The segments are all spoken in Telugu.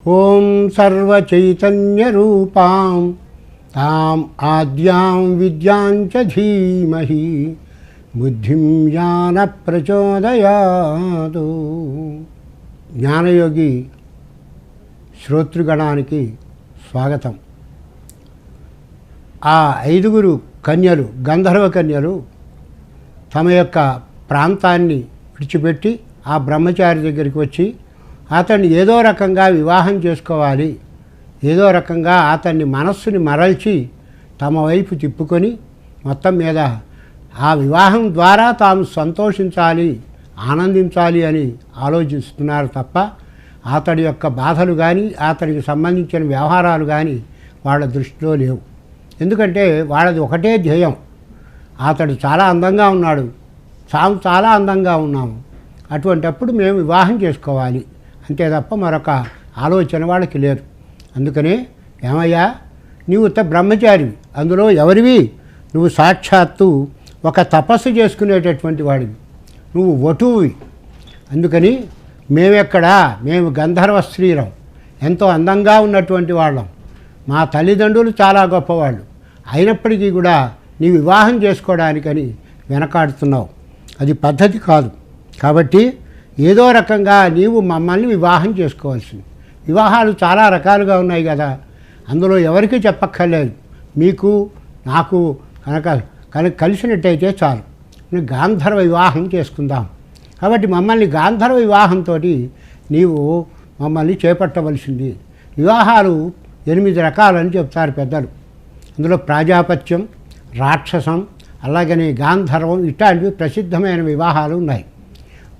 ఓం సర్వచైతన్యరూపాం తాం ఆద్యాం విద్యాంచ ధీమహి బుద్ధిం జ్ఞాన ప్రచోదయాతు. జ్ఞానయోగి శ్రోతృగణానికి స్వాగతం. ఆ 5 కన్యలు, గంధర్వ కన్యలు తమ యొక్క ప్రాంతాన్ని విడిచిపెట్టి ఆ బ్రహ్మచారి దగ్గరికి వచ్చి అతన్ని ఏదో రకంగా వివాహం చేసుకోవాలి, ఏదో రకంగా అతన్ని మనస్సుని మరల్చి తమ వైపు తిప్పుకొని మొత్తం మీద ఆ వివాహం ద్వారా తాము సంతోషించాలి, ఆనందించాలి అని ఆలోచిస్తున్నారు తప్ప అతడి యొక్క బాధలు కానీ అతడికి సంబంధించిన వ్యవహారాలు కానీ వాళ్ళ దృష్టిలో లేవు. ఎందుకంటే వాళ్ళది ఒకటే ధ్యేయం, అతడు చాలా అందంగా ఉన్నాడు, తాము చాలా అందంగా ఉన్నాము, అటువంటప్పుడు మేము వివాహం చేసుకోవాలి అంతే తప్ప మరొక ఆలోచన వాళ్ళకి లేదు. అందుకనే ఏమయ్యా, నీవు బ్రహ్మచారివి, అందులో ఎవరివి? నువ్వు సాక్షాత్తు ఒక తపస్సు చేసుకునేటటువంటి వాడివి, నువ్వు వటువువి. అందుకని మేము గంధర్వ స్త్రీలం, ఎంతో అందంగా ఉన్నటువంటి వాళ్ళం, మా తల్లిదండ్రులు చాలా గొప్పవాళ్ళు, అయినప్పటికీ కూడా నీ వివాహం చేసుకోవడానికని వెనకాడుతున్నావు, అది పద్ధతి కాదు. కాబట్టి ఏదో రకంగా నీవు మమ్మల్ని వివాహం చేసుకోవాల్సింది. వివాహాలు చాలా రకాలుగా ఉన్నాయి కదా, అందులో ఎవరికి చెప్పక్కర్లేదు, మీకు నాకు కనుక కలిసినట్టయితే చాలు, గాంధర్వ వివాహం చేసుకుందాం. కాబట్టి మమ్మల్ని గాంధర్వ వివాహంతో నీవు మమ్మల్ని చేపట్టవలసింది. వివాహాలు 8 రకాలని చెప్తారు పెద్దలు. అందులో ప్రాజాపత్యం, రాక్షసం, అలాగనే గాంధర్వం ఇట్లాంటివి ప్రసిద్ధమైన వివాహాలు ఉన్నాయి.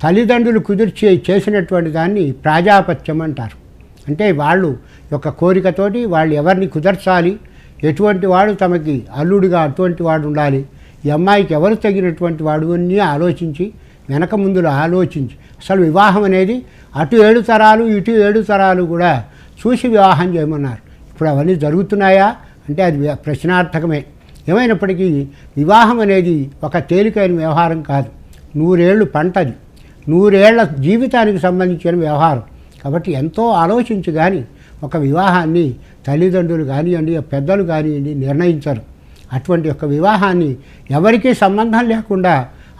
తల్లిదండ్రులు కుదిర్చి చేసినటువంటి దాన్ని ప్రాజాపత్యం అంటారు. అంటే వాళ్ళు యొక్క కోరికతోటి వాళ్ళు ఎవరిని కుదర్చాలి, ఎటువంటి వాడు తమకి అల్లుడిగా అటువంటి వాడు ఉండాలి, ఈ అమ్మాయికి ఎవరు తగినటువంటి వాడు అన్నీ ఆలోచించి వెనక ముందులో ఆలోచించి అసలు వివాహం అనేది అటు 7 తరాలు ఇటు 7 తరాలు కూడా చూసి వివాహం చేయమన్నారు. ఇప్పుడు అవన్నీ జరుగుతున్నాయా అంటే అది ప్రశ్నార్థకమే. ఏమైనప్పటికీ వివాహం అనేది ఒక తేలికైన వ్యవహారం కాదు, 100 ఏళ్ళు పంటది, 100 ఏళ్ల జీవితానికి సంబంధించిన వ్యవహారం. కాబట్టి ఎంతో ఆలోచించి కానీ ఒక వివాహాన్ని తల్లిదండ్రులు కానివ్వండి, పెద్దలు కానివ్వండి నిర్ణయించరు. అటువంటి యొక్క వివాహాన్ని ఎవరికీ సంబంధం లేకుండా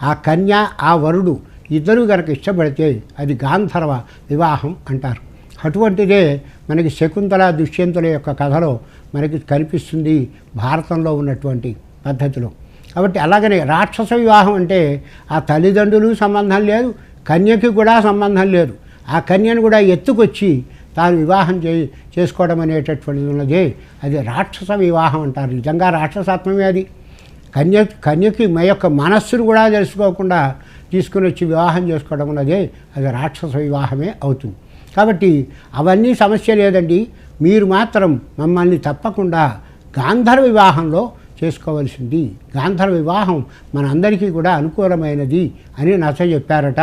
ఆ కన్య ఆ వరుడు ఇద్దరు కనుక ఇష్టపడితే అది గాంధర్వ వివాహం అంటారు. అటువంటిదే మనకి శకుంతల దుష్యంతుల యొక్క కథలో మనకి కనిపిస్తుంది భారతంలో ఉన్నటువంటి పద్ధతిలో. కాబట్టి అలాగనే రాక్షస వివాహం అంటే ఆ తల్లిదండ్రులు సంబంధం లేదు, కన్యకి కూడా సంబంధం లేదు, ఆ కన్యను కూడా ఎత్తుకొచ్చి తాను వివాహం చేసుకోవడం అనేటటువంటిది ఉన్నదే అది రాక్షస వివాహం అంటారు. నిజంగా రాక్షసత్వమే అది. కన్యకి మా యొక్క మనస్సును కూడా తెలుసుకోకుండా తీసుకుని వచ్చి వివాహం చేసుకోవడం ఉన్నదే అది రాక్షస వివాహమే అవుతుంది. కాబట్టి అవన్నీ సమస్య లేదండి, మీరు మాత్రం మమ్మల్ని తప్పకుండా గాంధర్వ వివాహంలో చేసుకోవలసింది, గాంధర్వ వివాహం మనందరికీ కూడా అనుకూలమైనది అని నచ్చ చెప్పారట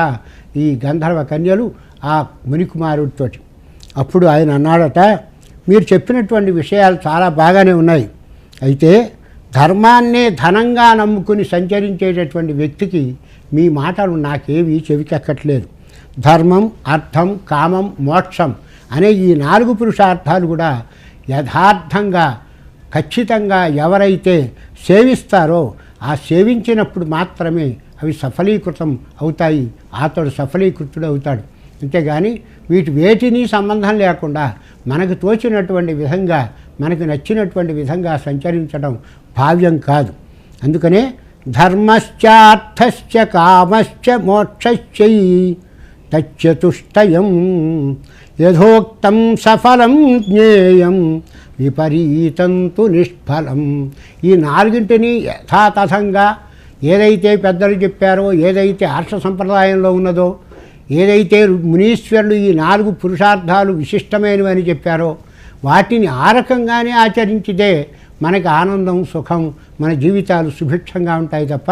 ఈ గంధర్వ కన్యలు ఆ మునికుమారుడితోటి. అప్పుడు ఆయన అన్నాడట, మీరు చెప్పినటువంటి విషయాలు చాలా బాగానే ఉన్నాయి, అయితే ధర్మాన్నే ధనంగా నమ్ముకుని సంచరించేటటువంటి వ్యక్తికి మీ మాటలు నాకేవి చెవికెక్కట్లేదు. ధర్మం, అర్థం, కామం, మోక్షం అనే ఈ 4 పురుషార్థాలు కూడా యథార్థంగా ఖచ్చితంగా ఎవరైతే సేవిస్తారో ఆ సేవించినప్పుడు మాత్రమే అవి సఫలీకృతం అవుతాయి, అతడు సఫలీకృతుడు అవుతాడు. అంతేగాని వేటిని సంబంధం లేకుండా మనకు తోచినటువంటి విధంగా మనకు నచ్చినటువంటి విధంగా సంచరించడం భావ్యం కాదు. అందుకనే ధర్మశ్చార్థశ్చ కామశ్చ మోక్షశ్చై తచ్చతుష్టయం యథోక్తం సఫలం జ్ఞేయం విపరీతం తు నిష్ఫలం. ఈ 4ంటిని యథాతథంగా ఏదైతే పెద్దలు చెప్పారో, ఏదైతే ఆర్ష సంప్రదాయంలో ఉన్నదో, ఏదైతే మునీశ్వరులు ఈ 4 పురుషార్థాలు విశిష్టమైనవని చెప్పారో వాటిని ఆ రకంగానే ఆచరించితే మనకి ఆనందం, సుఖం, మన జీవితాలు సుభిక్షంగా ఉంటాయి తప్ప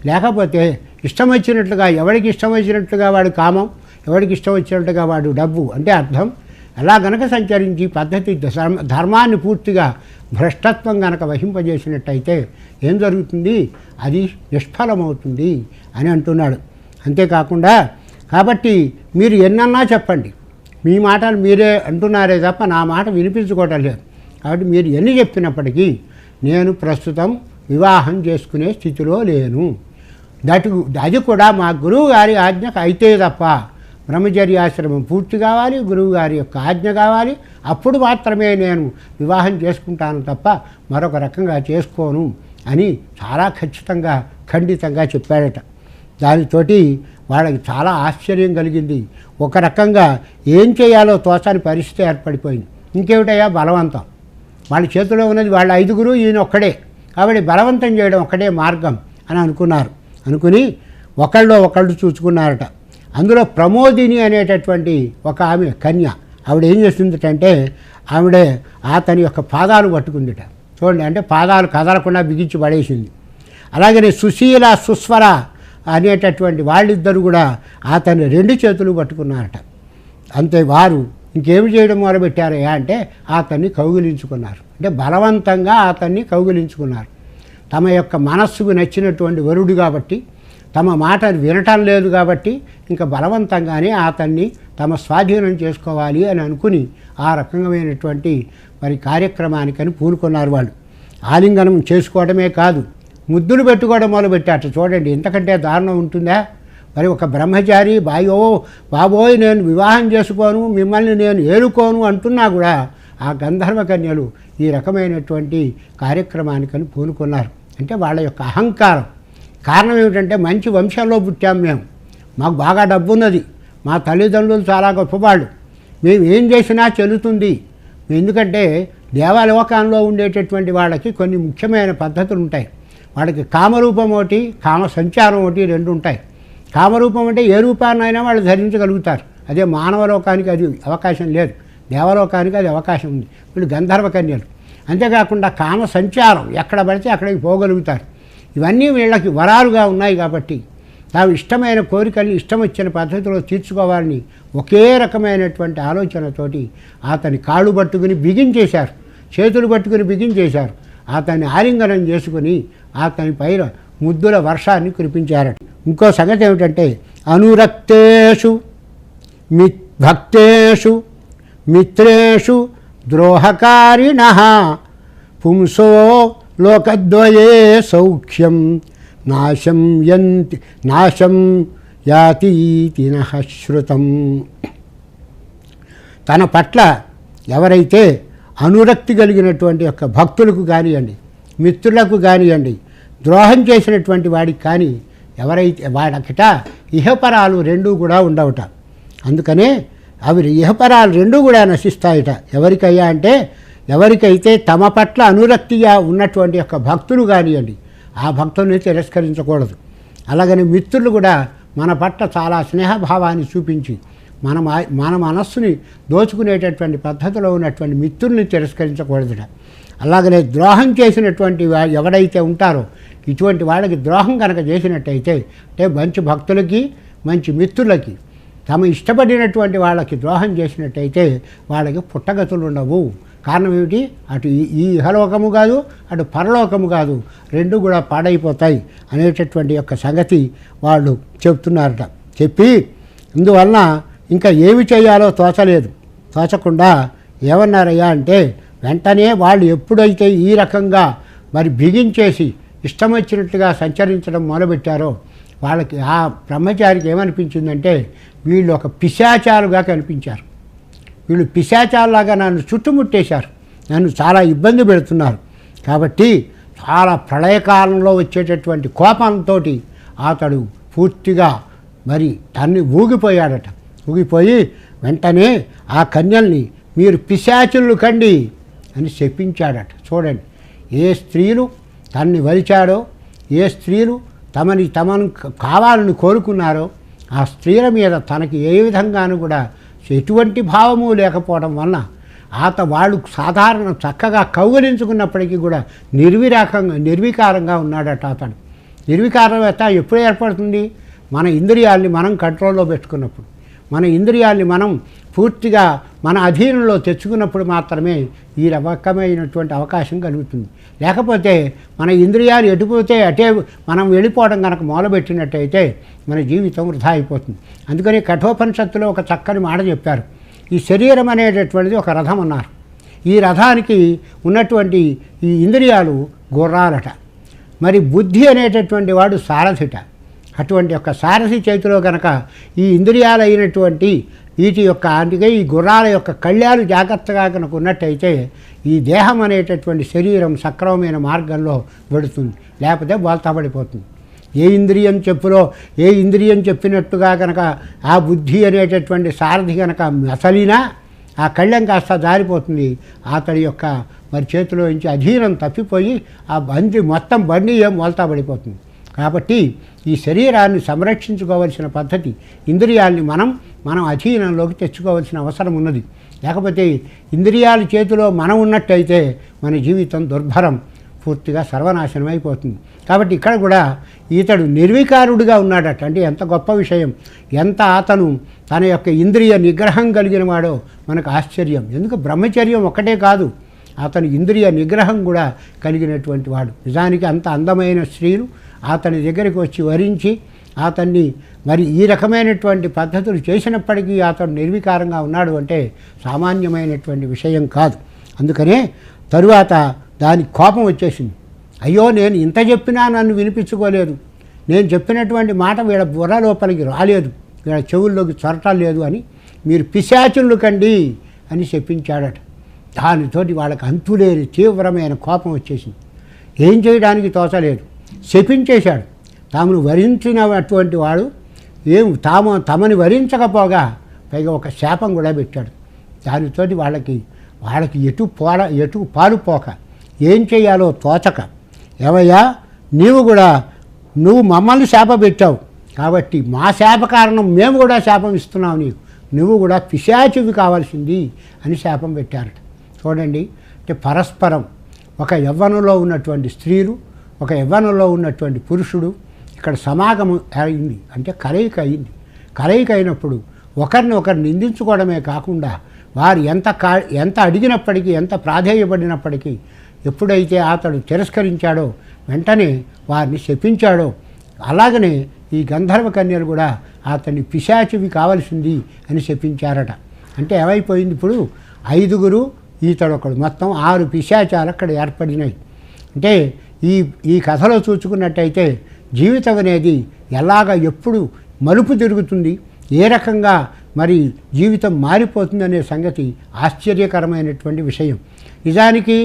లేకపోతే ఇష్టం వచ్చినట్లుగా ఎవరికి ఇష్టం వచ్చినట్లుగా వాడు కామం, ఎవరికి ఇష్టం వచ్చినట్టుగా వాడు డబ్బు అంటే అర్థం అలా గనక సంచరించి పద్ధతి ధర్మాన్ని పూర్తిగా భ్రష్టత్వం గనక వహింపజేసినట్టయితే ఏం జరుగుతుంది, అది నిష్ఫలమవుతుంది అని అంటున్నాడు. అంతేకాకుండా కాబట్టి మీరు ఎన్నన్నా చెప్పండి, మీ మాటలు మీరే అంటున్నారే తప్ప నా మాట వినిపించుకోవటం లేదు. కాబట్టి మీరు ఎన్ని చెప్పినప్పటికీ నేను ప్రస్తుతం వివాహం చేసుకునే స్థితిలో లేను. అది కూడా మా గురువు గారి ఆజ్ఞకు అయితే తప్ప, బ్రహ్మచర్యాశ్రమం పూర్తి కావాలి, గురువు గారి యొక్క ఆజ్ఞ కావాలి, అప్పుడు మాత్రమే నేను వివాహం చేసుకుంటాను తప్ప మరొక రకంగా చేసుకోను అని చాలా ఖచ్చితంగా ఖండితంగా చెప్పాడట. దానితోటి వాళ్ళకి చాలా ఆశ్చర్యం కలిగింది. ఒక రకంగా ఏం చేయాలో తోచని పరిస్థితి ఏర్పడిపోయింది. ఇంకేమిటయ్యా బలవంతం, వాళ్ళ చేతిలో ఉన్నది వాళ్ళ 5గురు, ఈయన ఒక్కడే, కాబట్టి బలవంతం చేయడం ఒక్కడే మార్గం అని అనుకున్నారు. అనుకుని ఒకళ్ళు చూసుకున్నారట. అందులో ప్రమోదిని అనేటటువంటి ఒక ఆమె కన్య, ఆవిడ ఏం చేస్తుందటంటే ఆవిడే అతని యొక్క పాదాలు పట్టుకుందిట. చూడండి, అంటే పాదాలు కదలకుండా బిగించి పడేసింది. అలాగనే సుశీల సుస్వర అనేటటువంటి వాళ్ళిద్దరు కూడా అతని 2 చేతులు పట్టుకున్నారట. అంతే, వారు ఇంకేమి చేయడం మొదలుపెట్టారయ్యా అంటే అతన్ని కౌగిలించుకున్నారు. అంటే బలవంతంగా అతన్ని కౌగిలించుకున్నారు. తమ యొక్క మనస్సుకు నచ్చినటువంటి వరుడు కాబట్టి, తమ మాట వినటం లేదు కాబట్టి ఇంకా బలవంతంగానే అతన్ని తమ స్వాధీనం చేసుకోవాలి అని అనుకుని ఆ రకమైనటువంటి మరి కార్యక్రమానికని పూనుకున్నారు. వాళ్ళు ఆలింగనం చేసుకోవడమే కాదు, ముద్దులు పెట్టుకోవడం మొదలుపెట్టాట. చూడండి, ఇంతకంటే దారుణం ఉంటుందా? మరి ఒక బ్రహ్మచారి బాబోయ్ నేను వివాహం చేసుకోను, మిమ్మల్ని నేను ఏలుకోను అంటున్నా కూడా ఆ గంధర్వ కన్యలు ఈ రకమైనటువంటి కార్యక్రమానికని పూనుకున్నారు. అంటే వాళ్ళ యొక్క అహంకారం. కారణం ఏమిటంటే మంచి వంశంలో పుట్టాం మేము, మాకు బాగా డబ్బు ఉన్నది, మా తల్లిదండ్రులు చాలా గొప్పవాళ్ళు, మేము ఏం చేసినా చెల్లుతుంది. ఎందుకంటే దేవలోకంలో ఉండేటటువంటి వాళ్ళకి కొన్ని ముఖ్యమైన పద్ధతులు ఉంటాయి. వాళ్ళకి కామరూపం ఒకటి, కామ సంచారం ఒకటి, 2 ఉంటాయి. కామరూపం అంటే ఏ రూపాన్నైనా వాళ్ళు ధరించగలుగుతారు. అదే మానవలోకానికి అది అవకాశం లేదు, దేవలోకానికి అది అవకాశం ఉంది. వీళ్ళు గంధర్వ కన్యలు. అంతేకాకుండా కామ సంచారం, ఎక్కడ పడితే అక్కడికి పోగలుగుతారు. ఇవన్నీ వీళ్ళకి వరాలుగా ఉన్నాయి కాబట్టి తాము ఇష్టమైన కోరికల్ని ఇష్టం వచ్చిన పద్ధతిలో తీర్చుకోవాలని ఒకే రకమైనటువంటి ఆలోచనతోటి అతని కాళ్ళు పట్టుకుని బిగించేశారు, చేతులు పట్టుకుని బిగించేశారు. అతన్ని ఆలింగనం చేసుకుని అతని పైన ముద్దుల వర్షాన్ని కురిపించారట. ఇంకో సంగతి ఏమిటంటే అనురక్తేషు భక్తేషు మిత్రేషు ద్రోహకారిణః పుంసో లోకద్వయే సౌఖ్యం నాశం యాతీతి నః శ్రుతం. తన పట్ల ఎవరైతే అనురక్తి కలిగినటువంటి యొక్క భక్తులకు కానివ్వండి, మిత్రులకు కానివ్వండి, ద్రోహం చేసినటువంటి వాడికి కానీ ఎవరైతే వాడకిట ఇహపరాలు 2 కూడా ఉండవట. అందుకనే అవి ఇహపరాలు 2 కూడా నశిస్తాయట. ఎవరికయ్యా అంటే ఎవరికైతే తమ పట్ల అనురక్తిగా ఉన్నటువంటి యొక్క భక్తులు కానివ్వండి, ఆ భక్తుల్ని తిరస్కరించకూడదు. అలాగని మిత్రులు కూడా మన పట్ల చాలా స్నేహభావాన్ని చూపించి మన మనస్సుని దోచుకునేటటువంటి పద్ధతిలో ఉన్నటువంటి మిత్రుల్ని తిరస్కరించకూడదుట. అలాగనే ద్రోహం చేసినటువంటి ఎవరైతే ఉంటారో ఇటువంటి వాళ్ళకి ద్రోహం కనుక చేసినట్టయితే, అంటే మంచి భక్తులకి మంచి మిత్రులకి తమ ఇష్టపడినటువంటి వాళ్ళకి ద్రోహం చేసినట్టయితే వాళ్ళకి పుట్టగతులు ఉండవు. కారణం ఏమిటి? అటు ఈ ఇహలోకము కాదు, అటు పరలోకము కాదు, 2 కూడా పాడైపోతాయి అనేటటువంటి యొక్క సంగతి వాళ్ళు చెప్తున్నారట. చెప్పి అందువలన ఇంకా ఏమి చేయాలో తోచకుండా ఏమన్నారయ్యా అంటే వెంటనే వాళ్ళు ఎప్పుడైతే ఈ రకంగా మరి బిగించేసి ఇష్టం వచ్చినట్టుగా సంచరించడం మొదలుపెట్టారో వాళ్ళకి ఆ బ్రహ్మచారికి ఏమనిపించిందంటే వీళ్ళు ఒక పిశాచాలుగా కనిపించారు. వీళ్ళు పిశాచాలులాగా నన్ను చుట్టుముట్టేశారు, నన్ను చాలా ఇబ్బంది పెడుతున్నారు. కాబట్టి చాలా ప్రళయకాలంలో వచ్చేటటువంటి కోపంతో అతడు పూర్తిగా మరి ఊగిపోయాడట. ఊగిపోయి వెంటనే ఆ కన్యల్ని మీరు పిశాచులు కండి అని చెప్పించాడట. చూడండి, ఏ స్త్రీలు తన్ని వలిచాడో, ఏ స్త్రీలు తమను కావాలని కోరుకున్నారో ఆ స్త్రీల మీద తనకి ఏ విధంగానూ కూడా ఎటువంటి భావము లేకపోవడం వలన వాళ్ళు సాధారణ చక్కగా కౌగిలించుకున్నప్పటికీ కూడా నిర్వికారంగా ఉన్నాడట. అతడు నిర్వికారత ఎప్పుడు ఏర్పడుతుంది? మన ఇంద్రియాల్ని మనం కంట్రోల్లో పెట్టుకున్నప్పుడు, మన ఇంద్రియాల్ని మనం పూర్తిగా మన అధీనంలో తెచ్చుకున్నప్పుడు మాత్రమే ఈ రకమైనటువంటి అవకాశం కలుగుతుంది. లేకపోతే మన ఇంద్రియాలు ఎటుపోతే అటే మనం వెళ్ళిపోవడం కనుక మొదలుపెట్టినట్టయితే మన జీవితం వృధా అయిపోతుంది. అందుకని కఠోపనిషత్తులో ఒక చక్కని మాట చెప్పారు. ఈ శరీరం అనేటటువంటిది ఒక రథం అన్నారు. ఈ రథానికి ఉన్నటువంటి ఈ ఇంద్రియాలు గుర్రాలట. మరి బుద్ధి అనేటటువంటి వాడు సారథిట. అటువంటి యొక్క సారథి చేతిలో కనుక ఈ ఇంద్రియాలు అయినటువంటి వీటి యొక్క అందుకే ఈ గుర్రాల యొక్క కళ్యాలు జాగ్రత్తగా కనుక ఉన్నట్టయితే ఈ దేహం అనేటటువంటి శరీరం సక్రమమైన మార్గంలో వెడుతుంది, లేకపోతే బోల్తాపడిపోతుంది. ఏ ఇంద్రియం చెప్పినట్టుగా కనుక ఆ బుద్ధి అనేటటువంటి సారథి కనుక అసలినా ఆ కళ్యం కాస్త జారిపోతుంది. అతడి యొక్క మరి చేతిలో నుంచి అధీనం తప్పిపోయి ఆ మొత్తం బండి బోల్తా పడిపోతుంది. కాబట్టి ఈ శరీరాన్ని సంరక్షించుకోవాల్సిన పద్ధతి, ఇంద్రియాల్ని మనం అధీనంలోకి తెచ్చుకోవాల్సిన అవసరం ఉన్నది. లేకపోతే ఇంద్రియాల చేతిలో మనం ఉన్నట్టయితే మన జీవితం దుర్భరం, పూర్తిగా సర్వనాశనం అయిపోతుంది. కాబట్టి ఇక్కడ కూడా ఇతడు నిర్వికారుడిగా ఉన్నాడట. అంటే ఎంత గొప్ప విషయం, ఎంత అతను తన యొక్క ఇంద్రియ నిగ్రహం కలిగిన వాడో మనకు ఆశ్చర్యం. ఎందుకు బ్రహ్మచర్యం ఒక్కటే కాదు, అతని ఇంద్రియ నిగ్రహం కూడా కలిగినటువంటి వాడు. నిజానికి అంత అందమైన స్త్రీలు అతని దగ్గరికి వచ్చి వరించి అతన్ని మరి ఈ రకమైనటువంటి పద్ధతులు చేసినప్పటికీ అతడు నిర్వికారంగా ఉన్నాడు అంటే సామాన్యమైనటువంటి విషయం కాదు. అందుకనే తరువాత దానికి కోపం వచ్చేసింది. అయ్యో, నేను ఇంత చెప్పినా నన్ను వినిపించుకోలేదు, నేను చెప్పినటువంటి మాట వీళ్ళ బుర్ర లోపలికి రాలేదు, వీళ్ళ చెవుల్లోకి చొరటలేదు అని మీరు పిశాచులు కండి అని చెప్పించాడట. దానితోటి వాళ్ళకి అంతులేని తీవ్రమైన కోపం వచ్చేసింది. ఏం చేయడానికి తోచలేదు, శపించేశాడు. తామును వరించినటువంటి వాడు తమని వరించకపోగా పైగా ఒక శాపం కూడా పెట్టాడు. దానితోటి వాళ్ళకి ఎటు పాలుపోక ఏం చేయాలో తోచక, ఏవయ్యా నువ్వు మమ్మల్ని శాప పెట్టావు కాబట్టి మా శాప కారణం మేము కూడా శాపం ఇస్తున్నావు, నువ్వు కూడా పిశాచివి కావాల్సింది అని శాపం పెట్టారట. చూడండి, అంటే పరస్పరం ఒక యవ్వనంలో ఉన్నటువంటి స్త్రీలు, ఒక యవ్వనంలో ఉన్నటువంటి పురుషుడు ఇక్కడ సమాగమం అయింది, అంటే కలయిక అయింది. కలయిక అయినప్పుడు ఒకరిని నిందించుకోవడమే కాకుండా వారు ఎంత అడిగినప్పటికీ, ఎంత ప్రాధేయపడినప్పటికీ ఎప్పుడైతే అతడు తిరస్కరించాడో వెంటనే వారిని శపించాడో, అలాగనే ఈ గంధర్వ కన్యలు కూడా అతన్ని పిశాచివి కావాల్సింది అని శపించారట. అంటే ఏమైపోయింది, ఇప్పుడు 5 ఈతడొకడు, మొత్తం 6 పిశాచాలు అక్కడ ఏర్పడినాయి. అంటే ఈ కథలో చూసుకున్నట్టయితే జీవితం అనేది ఎప్పుడు మలుపు తిరుగుతుంది, ఏ రకంగా మరి జీవితం మారిపోతుందనే సంగతి ఆశ్చర్యకరమైనటువంటి విషయం. నిజానికి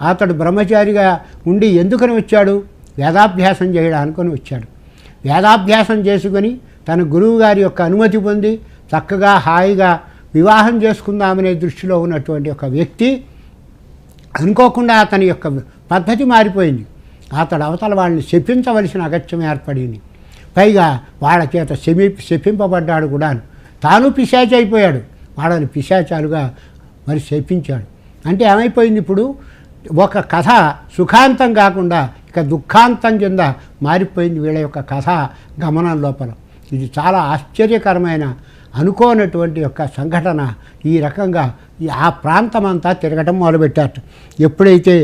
అతడు బ్రహ్మచారిగా ఉండి ఎందుకని వచ్చాడు, వేదాభ్యాసం చేయడానుకొని వచ్చాడు. వేదాభ్యాసం చేసుకొని తన గురువుగారి యొక్క అనుమతి పొంది చక్కగా హాయిగా వివాహం చేసుకుందామనే దృష్టిలో ఉన్నటువంటి ఒక వ్యక్తి అనుకోకుండా అతని యొక్క పద్ధతి మారిపోయింది. అతడు అవతల వాళ్ళని శపించవలసిన అగత్యం ఏర్పడింది. పైగా వాళ్ళ చేత శపింపబడ్డాడు కూడా. తాను పిశాచి అయిపోయాడు, వాళ్ళని పిశాచాలుగా మరి శపించాడు. అంటే ఏమైపోయింది, ఇప్పుడు ఒక కథ సుఖాంతం కాకుండా ఇక దుఃఖాంతం కింద మారిపోయింది వీళ్ళ యొక్క కథ గమనం లోపల. ఇది చాలా ఆశ్చర్యకరమైన అనుకోనటువంటి యొక్క సంఘటన. ఈ రకంగా ఆ ప్రాంతమంతా తిరగటం మొదలుపెట్టారు. ఎప్పుడైతే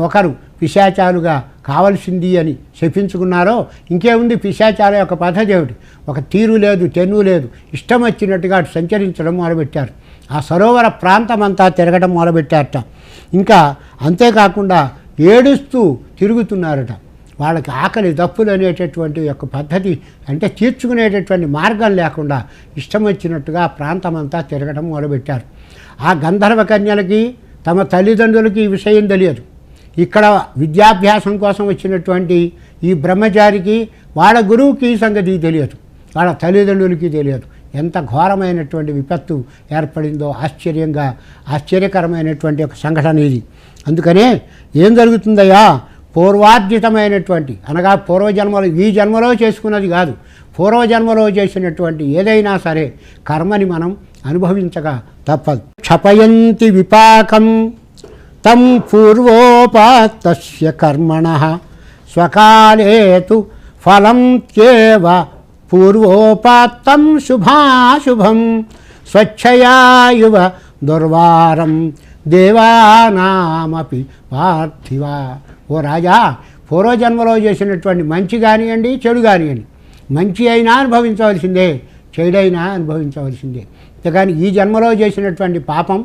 ఒకరు పిశాచాలుగా కావాల్సింది అని శపించుకున్నారో, ఇంకేముంది పిశాచాల యొక్క పద్ధతి ఏమిటి, ఒక తీరు లేదు, తెన్ను లేదు, ఇష్టం వచ్చినట్టుగా అటు సంచరించడం మొదలుపెట్టారు. ఆ సరోవర ప్రాంతమంతా తిరగటం మొదలుపెట్టారట. ఇంకా అంతేకాకుండా ఏడుస్తూ తిరుగుతున్నారట. వాళ్ళకి ఆకలి దప్పులు అనేటటువంటి యొక్క పద్ధతి, అంటే తీర్చుకునేటటువంటి మార్గం లేకుండా ఇష్టం వచ్చినట్టుగా ప్రాంతమంతా తిరగడం మొదలుపెట్టారు. ఆ గంధర్వ కన్యలకి తమ తల్లిదండ్రులకి ఈ విషయం తెలియదు. ఇక్కడ విద్యాభ్యాసం కోసం వచ్చినటువంటి ఈ బ్రహ్మచారికి వాళ్ళ గురువుకి ఈ సంగతి తెలియదు, వాళ్ళ తల్లిదండ్రులకి తెలియదు. ఎంత ఘోరమైనటువంటి విపత్తు ఏర్పడిందో ఆశ్చర్యకరమైనటువంటి ఒక సంఘటన ఇది. అందుకనే ఏం జరుగుతుందయ్యా, పూర్వార్జితమైనటువంటి అనగా పూర్వజన్మలో, ఈ జన్మలో చేసుకున్నది కాదు, పూర్వజన్మలో చేసినటువంటి ఏదైనా సరే కర్మని మనం అనుభవించగా తప్పదు. క్షపయంతి విపాకం తం పూర్వోపాత్తస్య కర్మణః స్వకాలేతు ఫలం త్యేవ పూర్వోపాత్తం శుభాశుభం స్వచ్ఛయాయువ దుర్వారం దేవానామపి పార్థివ. ఓ రాజా, పూర్వజన్మలో చేసినటువంటి మంచి కానివ్వండి చెడు కానివ్వండి, మంచి అయినా అనుభవించవలసిందే, చెడైనా అనుభవించవలసిందే. కానీ ఈ జన్మలో చేసినటువంటి పాపం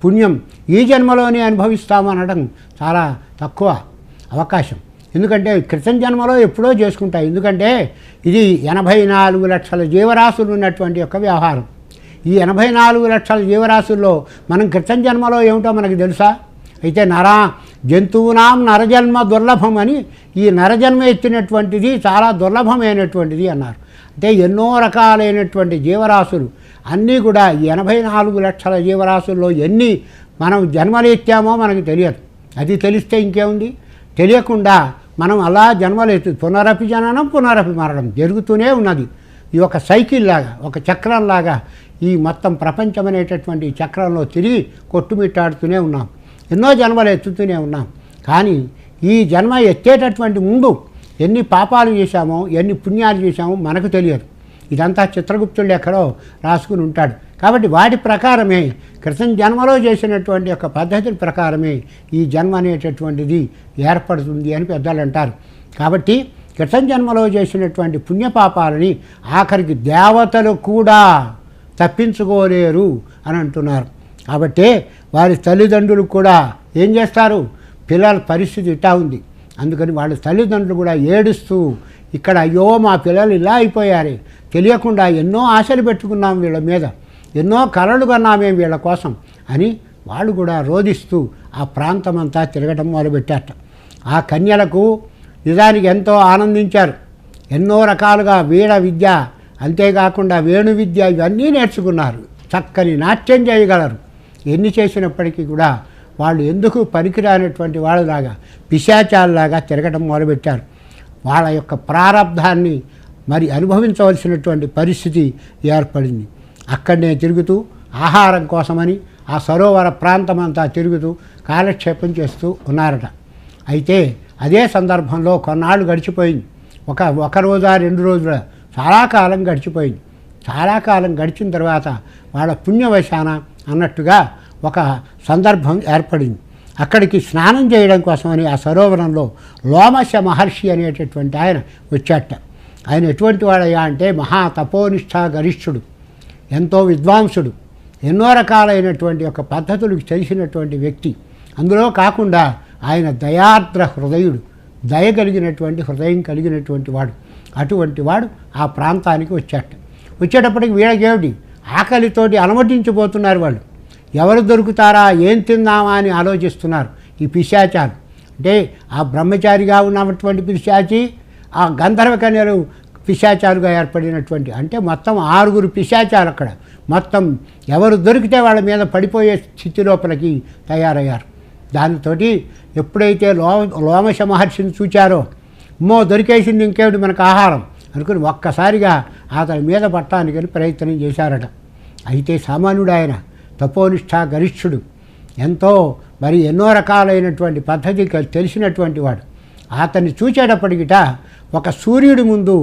పుణ్యం ఈ జన్మలోనే అనుభవిస్తామనడం చాలా తక్కువ అవకాశం. ఎందుకంటే క్రితం జన్మలో ఎప్పుడో చేసుకుంటాయి. ఎందుకంటే ఇది 84 లక్షల జీవరాశులు ఉన్నటువంటి యొక్క వ్యవహారం. ఈ 84 లక్షల జీవరాశుల్లో మనం క్రితం జన్మలో ఏమిటో మనకు తెలుసా? అయితే జంతువునాం నరజన్మ దుర్లభం అని, ఈ నరజన్మ ఎత్తినటువంటిది చాలా దుర్లభమైనటువంటిది అన్నారు. అంటే ఎన్నో రకాలైనటువంటి జీవరాశులు అన్నీ కూడా ఈ 84 లక్షల జీవరాశుల్లో ఎన్ని మనం జన్మలు ఎత్తామో మనకు తెలియదు. అది తెలిస్తే ఇంకేముంది? తెలియకుండా మనం అలా జన్మలు ఎత్తు పునరపి జననం పునరపి మరణం జరుగుతూనే ఉన్నది. ఈ ఒక సైకిల్ లాగా, ఒక చక్రంలాగా ఈ మొత్తం ప్రపంచం అనేటటువంటి చక్రంలో తిరిగి కొట్టుమిట్టాడుతూనే ఉన్నాం. ఎన్నో జన్మలు ఎత్తుతూనే ఉన్నాం. కానీ ఈ జన్మ ఎత్తేటటువంటి ముందు ఎన్ని పాపాలు చేశామో ఎన్ని పుణ్యాలు చేశామో మనకు తెలియదు. ఇదంతా చిత్రగుప్తుడు ఎక్కడో రాసుకుని ఉంటాడు. కాబట్టి వాటి ప్రకారమే క్రితం జన్మలో చేసినటువంటి యొక్క పద్ధతుల ప్రకారమే ఈ జన్మ అనేటటువంటిది ఏర్పడుతుంది అని పెద్దలు అంటారు. కాబట్టి క్రితం జన్మలో చేసినటువంటి పుణ్యపాపాలని ఆఖరికి దేవతలు కూడా తప్పించుకోలేరు అని అంటున్నారు. కాబట్టి వారి తల్లిదండ్రులు కూడా ఏం చేస్తారు? పిల్లల పరిస్థితి ఇట్టా ఉంది, అందుకని వాళ్ళ తల్లిదండ్రులు కూడా ఏడుస్తూ ఇక్కడ అయ్యో మా పిల్లలు ఇలా అయిపోయారే, తెలియకుండా ఎన్నో ఆశలు పెట్టుకున్నాం వీళ్ళ మీద, ఎన్నో కలలు కన్నామేం వీళ్ళ కోసం అని వాళ్ళు కూడా రోధిస్తూ ఆ ప్రాంతమంతా తిరగటం మొదలుపెట్టారట. ఆ కన్యలకు నిజానికి ఎంతో ఆనందించారు. ఎన్నో రకాలుగా వీణ విద్య, అంతేకాకుండా వేణు విద్య ఇవన్నీ నేర్చుకున్నారు. చక్కని నాట్యం చేయగలరు. ఎన్ని చేసినప్పటికీ కూడా వాళ్ళు ఎందుకు పనికిరానటువంటి వాళ్ళలాగా పిశాచాలలాగా తిరగటం మొదలుపెట్టారు. వాళ్ళ యొక్క ప్రారంధాన్ని మరి అనుభవించవలసినటువంటి పరిస్థితి ఏర్పడింది. అక్కడనే తిరుగుతూ ఆహారం కోసమని ఆ సరోవర ప్రాంతమంతా తిరుగుతూ కాలక్షేపం చేస్తూ ఉన్నారట. అయితే అదే సందర్భంలో కొన్నాళ్ళు గడిచిపోయింది. ఒక రోజా 2 రోజుల చాలా కాలం గడిచిపోయింది. చాలా కాలం గడిచిన తర్వాత వాళ్ళ పుణ్యవశాన అన్నట్టుగా ఒక సందర్భం ఏర్పడింది. అక్కడికి స్నానం చేయడం కోసమని ఆ సరోవరంలో లోమశ మహర్షి అనేటటువంటి ఆయన వచ్చాట. ఆయన ఎటువంటి వాడయ్యా అంటే మహా తపోనిష్ఠా గరిష్ఠుడు, ఎంతో విద్వాంసుడు, ఎన్నో రకాలైనటువంటి ఒక పద్ధతులకు తెలిసినటువంటి వ్యక్తి. అందులో కాకుండా ఆయన దయార్ద్ర హృదయుడు, దయ కలిగినటువంటి హృదయం కలిగినటువంటి వాడు. అటువంటి వాడు ఆ ప్రాంతానికి వచ్చేటప్పటికి వీళ్ళకేమిటి ఆకలితోటి అలమటించిపోతున్నారు. వాళ్ళు ఎవరు దొరుకుతారా, ఏం తిందామా అని ఆలోచిస్తున్నారు ఈ పిశాచాలు. అంటే ఆ బ్రహ్మచారిగా ఉన్నటువంటి పిశాచి, ఆ గంధర్వ కన్యలు పిశాచాలుగా ఏర్పడినటువంటి, అంటే మొత్తం 6 పిశాచాలు అక్కడ మొత్తం ఎవరు దొరికితే వాళ్ళ మీద పడిపోయే స్థితి లోపలికి తయారయ్యారు. దానితో ఎప్పుడైతే లోమశ మహర్షిని చూచారో, అమ్మో దొరికేసింది ఇంకేమిటి మనకు ఆహారం అనుకుని ఒక్కసారిగా అతని మీద పట్టడానికని ప్రయత్నం చేశారట. అయితే సామాన్యుడు ఆయన, తపోనిష్ఠా గరిష్ఠుడు, ఎంతో మరి ఎన్నో రకాలైనటువంటి పద్ధతి తెలిసినటువంటి వాడు. అతన్ని చూచేటప్పటికిట ఒక సూర్యుడి ముందు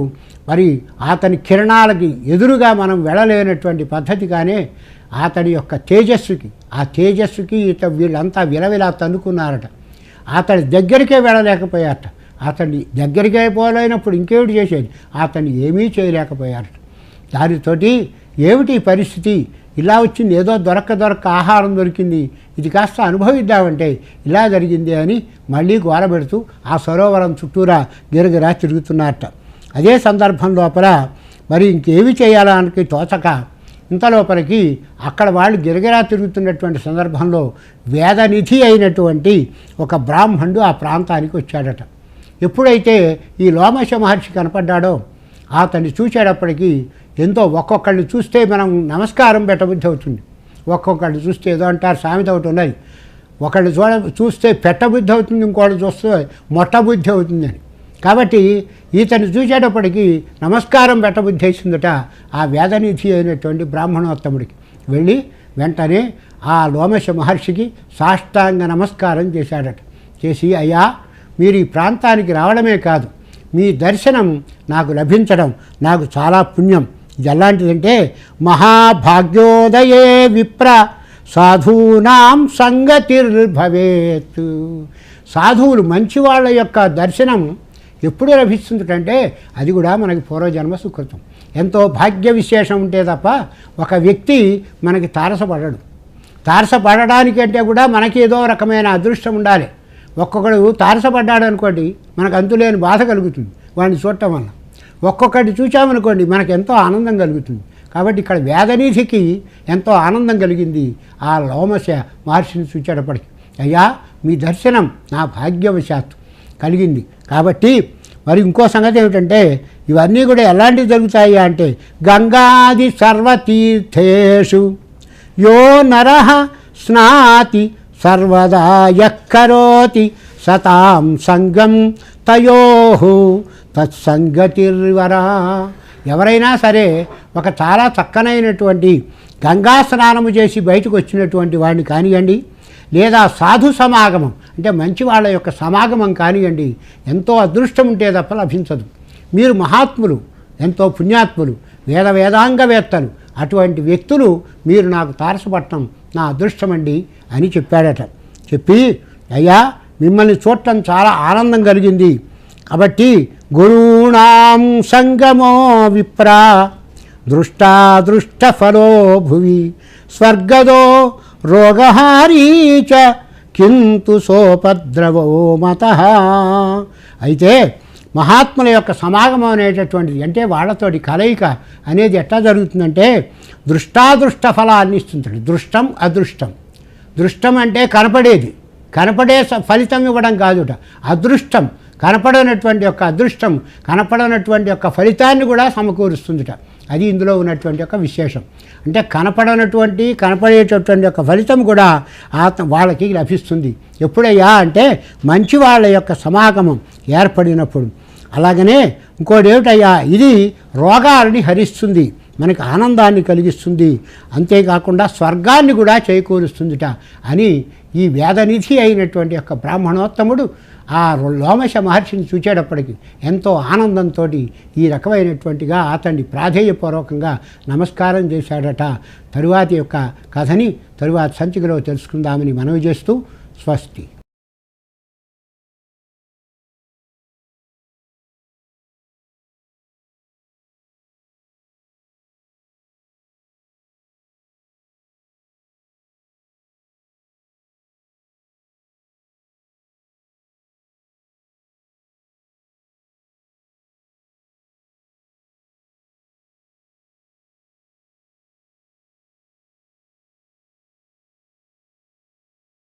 మరి అతని కిరణాలకి ఎదురుగా మనం వెళ్ళలేనటువంటి పద్ధతిగానే అతడి యొక్క తేజస్సుకి, ఆ తేజస్సుకి వీళ్ళంతా విలవిలా తన్నుకున్నారట. అతడి దగ్గరికే వెళ్ళలేకపోయారట. అతన్ని దగ్గరికే పోలేనప్పుడు ఇంకేమిటి చేసేది, అతన్ని ఏమీ చేయలేకపోయారట. దానితోటి ఏమిటి పరిస్థితి, ఇలా వచ్చింది, ఏదో దొరక్క ఆహారం దొరికింది, ఇది కాస్త అనుభవిద్దామంటే ఇలా జరిగింది అని మళ్ళీ గోరబెడుతూ ఆ సరోవరం చుట్టూరా గిరగిరా తిరుగుతున్నారట. అదే సందర్భం లోపల మరి ఇంకేమి చేయాలని తోచక ఇంతలోపలికి అక్కడ వాళ్ళు గిరగిరా తిరుగుతున్నటువంటి సందర్భంలో వేదనిధి అయినటువంటి ఒక బ్రాహ్మణుడు ఆ ప్రాంతానికి వచ్చాడట. ఎప్పుడైతే ఈ లోమశ మహర్షి కనపడ్డాడో అతన్ని చూసేటప్పటికీ ఎంతో ఒక్కొక్కడిని చూస్తే మనం నమస్కారం పెట్టబుద్ధి అవుతుంది. ఒక్కొక్కడిని చూస్తే ఏదో అంటారు, సామెత ఒకటి ఉన్నది, ఒకళ్ళు చూస్తే పెట్టబుద్ధి అవుతుంది, ఇంకోళ్ళు చూస్తే మొట్టబుద్ధి అవుతుందని. కాబట్టి ఈతన్ని చూసేటప్పటికీ నమస్కారం పెట్టబుద్ధి వేసిందట ఆ వేదనిధి అయినటువంటి బ్రాహ్మణోత్తముడికి. వెళ్ళి వెంటనే ఆ లోమశ మహర్షికి సాష్టాంగ నమస్కారం చేశాడట. చేసి, అయ్యా మీరు ఈ ప్రాంతానికి రావడమే కాదు, మీ దర్శనం నాకు లభించడం నాకు చాలా పుణ్యం. ఇది ఎలాంటిదంటే, మహాభాగ్యోదయే విప్ర సాధూనాం సంగతిర్భవేత్. సాధువులు మంచివాళ్ళ యొక్క దర్శనం ఎప్పుడు లభిస్తుందంటే అది కూడా మనకి పూర్వజన్మ సుకృతం. ఎంతో భాగ్య విశేషం ఉంటే తప్ప ఒక వ్యక్తి మనకి తారసపడడు. తారసపడడానికంటే కూడా మనకి ఏదో రకమైన అదృష్టం ఉండాలి. ఒక్కొక్కడు తారసపడ్డాడు అనుకోండి, మనకు అంతులేని బాధ కలుగుతుంది వాడిని చూడటం వల్ల. ఒక్కొక్కటి చూసామనుకోండి మనకు ఎంతో ఆనందం కలుగుతుంది. కాబట్టి ఇక్కడ వేదనిధికి ఎంతో ఆనందం కలిగింది ఆ లోమశ మహర్షిని చూచేటప్పటికి. అయ్యా, మీ దర్శనం నా భాగ్యవశాత్తు కలిగింది. కాబట్టి మరి ఇంకో సంగతి ఏమిటంటే, ఇవన్నీ కూడా ఎలాంటివి జరుగుతాయి అంటే, గంగాది సర్వతీర్థేషు యో నరః స్నాతి సర్వదా యక్కరోతి సతాం సంగం తయోః తత్సంగతిర్వరా. ఎవరైనా సరే ఒక చాలా చక్కనైనటువంటి గంగా స్నానము చేసి బయటకు వచ్చినటువంటి వాడిని కానివ్వండి, లేదా సాధు సమాగమం అంటే మంచి వాళ్ళ యొక్క సమాగమం కానివ్వండి, ఎంతో అదృష్టం ఉంటే తప్ప లభించదు. మీరు మహాత్ములు, ఎంతో పుణ్యాత్ములు, వేదాంగవేత్తలు, అటువంటి వ్యక్తులు మీరు నాకు తారసపట్టడం నా అదృష్టమండి అని చెప్పాడట. చెప్పి, అయ్యా మిమ్మల్ని చూడటం చాలా ఆనందం కలిగింది. కాబట్టి గురూణాం సంగమో విప్రా దృష్టాదృష్టఫలో భువి స్వర్గదో రోగహారీ చ కింతు సోపద్రవో మతః. అయితే మహాత్ముల యొక్క సమాగమం అనేటటువంటిది అంటే వాళ్ళతోటి కలయిక అనేది ఎట్లా జరుగుతుందంటే దృష్టాదృష్ట ఫలాన్ని ఇస్తుంది. దృష్టం అదృష్టం. దృష్టం అంటే కనపడేది, కనపడే ఫలితం ఇవ్వడం కాదుట. అదృష్టం కనపడనటువంటి యొక్క అదృష్టం, కనపడనటువంటి యొక్క ఫలితాన్ని కూడా సమకూరుస్తుందిట. అది ఇందులో ఉన్నటువంటి యొక్క విశేషం. అంటే కనపడేటటువంటి యొక్క ఫలితం కూడా వాళ్ళకి లభిస్తుంది. ఎప్పుడయ్యా అంటే మంచి వాళ్ళ యొక్క సమాగమం ఏర్పడినప్పుడు. అలాగనే ఇంకోటి ఏమిటయ్యా, ఇది రోగాలని హరిస్తుంది, మనకి ఆనందాన్ని కలిగిస్తుంది, అంతేకాకుండా స్వర్గాన్ని కూడా చేకూరుస్తుందిట అని ఈ వేదనిధి అయినటువంటి యొక్క బ్రాహ్మణోత్తముడు ఆ లోమశ మహర్షిని చూచేటప్పటికి ఎంతో ఆనందంతో ఈ రకమైనటువంటిగా అతన్ని ప్రాధేయపూర్వకంగా నమస్కారం చేశాడట. తరువాతి యొక్క కథని తరువాత సంచికలో తెలుసుకుందామని మనవి చేస్తూ స్వస్తి.